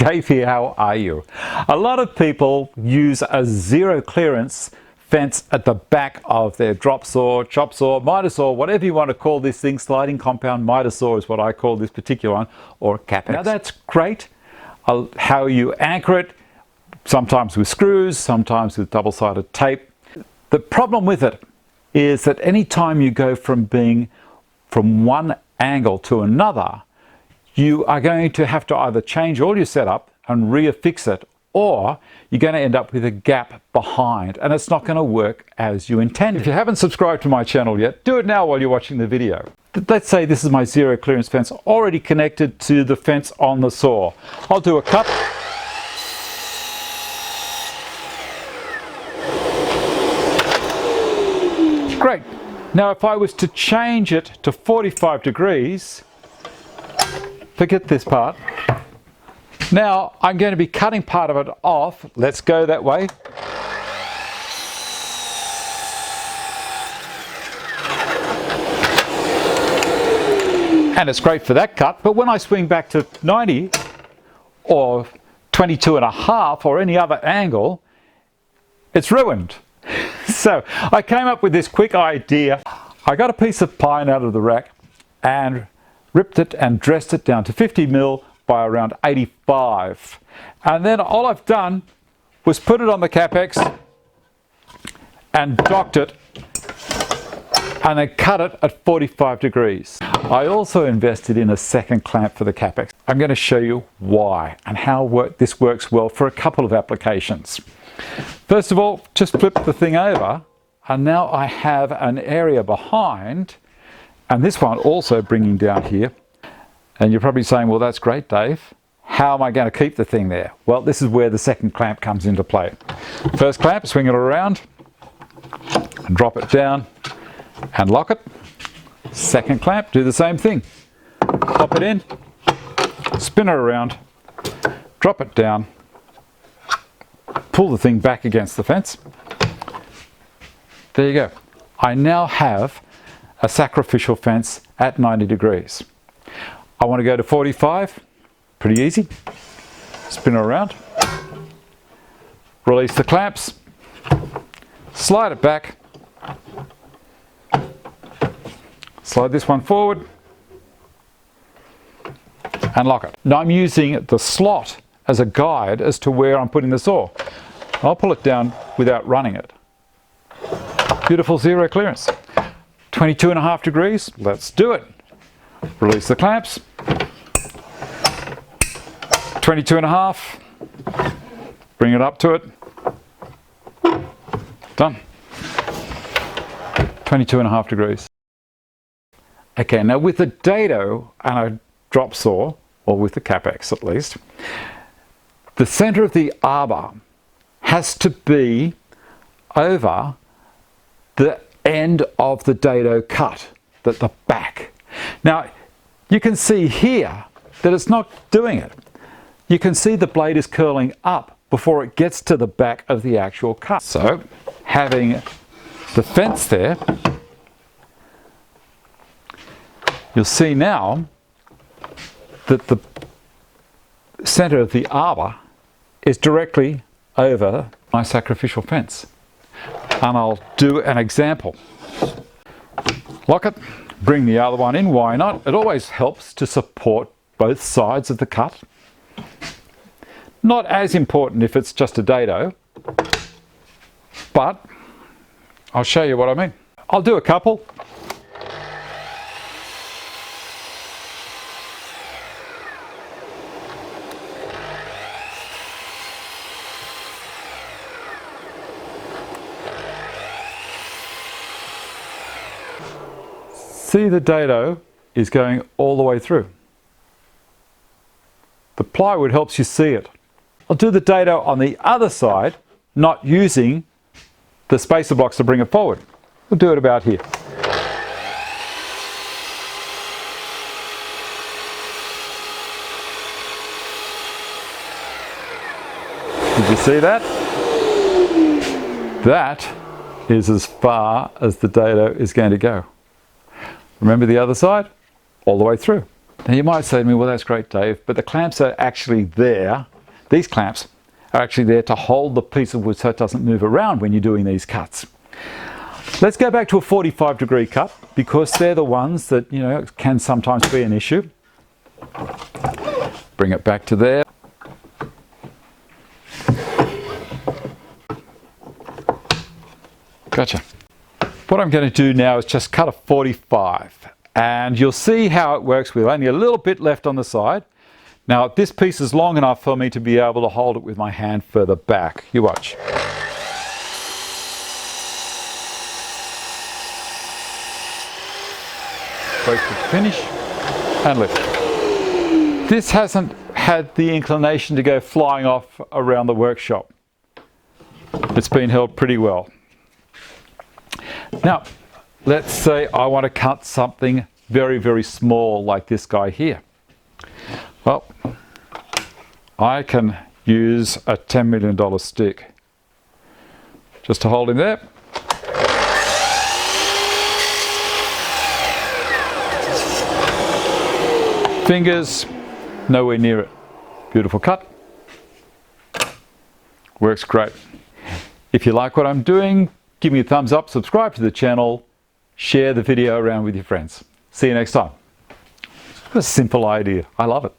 Dave here, how are you? A lot of people use a zero clearance fence at the back of their drop saw, chop saw, mitre saw, whatever you want to call this thing. Sliding compound mitre saw is what I call this particular one, or kapex. Now that's great. How you anchor it, sometimes with screws, sometimes with double-sided tape. The problem with it is that any time you go from being from one angle to another, you are going to have to either change all your setup and reaffix it, or you're going to end up with a gap behind and it's not going to work as you intended. If you haven't subscribed to my channel yet, do it now while you're watching the video. Let's say this is my zero clearance fence already connected to the fence on the saw. I'll do a cut. Great. Now if I was to change it to 45 degrees, forget this part. Now I'm going to be cutting part of it off. Let's go that way. And it's great for that cut, but when I swing back to 90 or 22.5 or any other angle, it's ruined. So I came up with this quick idea. I got a piece of pine out of the rack and ripped it and dressed it down to 50mm by around 85. And then all I've done was put it on the kapex and docked it and then cut it at 45 degrees. I also invested in a second clamp for the kapex. I'm going to show you why and how this works well for a couple of applications. First of all, just flip the thing over and now I have an area behind, and this one also bringing down here. And you're probably saying, well, that's great, Dave. How am I going to keep the thing there? Well, this is where the second clamp comes into play. First clamp, swing it around, drop it down and lock it. Second clamp, do the same thing. Pop it in, spin it around, drop it down, pull the thing back against the fence. There you go. I now have a sacrificial fence at 90 degrees. I want to go to 45, pretty easy. Spin it around, release the clamps, slide it back, slide this one forward and lock it. Now I'm using the slot as a guide as to where I'm putting the saw. I'll pull it down without running it. Beautiful zero clearance. 22.5 degrees, let's do it. Release the clamps. 22.5. Bring it up to it. Done. 22.5 degrees. Okay, now with the dado and a drop saw, or with the kapex at least, the center of the arbor has to be over the end of the dado cut, the back. Now, you can see here that it's not doing it. You can see the blade is curling up before it gets to the back of the actual cut. So, having the fence there, you'll see now that the center of the arbor is directly over my sacrificial fence. And I'll do an example. Lock it, bring the other one in, why not? It always helps to support both sides of the cut. Not as important if it's just a dado, but I'll show you what I mean. I'll do a couple. See, the dado is going all the way through. The plywood helps you see it. I'll do the dado on the other side, not using the spacer blocks to bring it forward. We'll do it about here. Did you see that? That is as far as the dado is going to go. Remember the other side? All the way through. Now you might say to me, well, that's great, Dave, but the clamps are actually there these clamps are actually there to hold the piece of wood so it doesn't move around when you're doing these cuts. Let's go back to a 45-degree cut, because they're the ones that, you know, can sometimes be an issue. Bring it back to there. Gotcha. What I'm going to do now is just cut a 45, and you'll see how it works with only a little bit left on the side. Now this piece is long enough for me to be able to hold it with my hand further back. You watch. Wait for the finish and lift. This hasn't had the inclination to go flying off around the workshop. It's been held pretty well. Now, let's say I want to cut something very, very small like this guy here. Well, I can use a $10 million stick just to hold him there. Fingers nowhere near it. Beautiful cut. Works great. If you like what I'm doing, give me a thumbs up, subscribe to the channel, share the video around with your friends. See you next time. What a simple idea. I love it.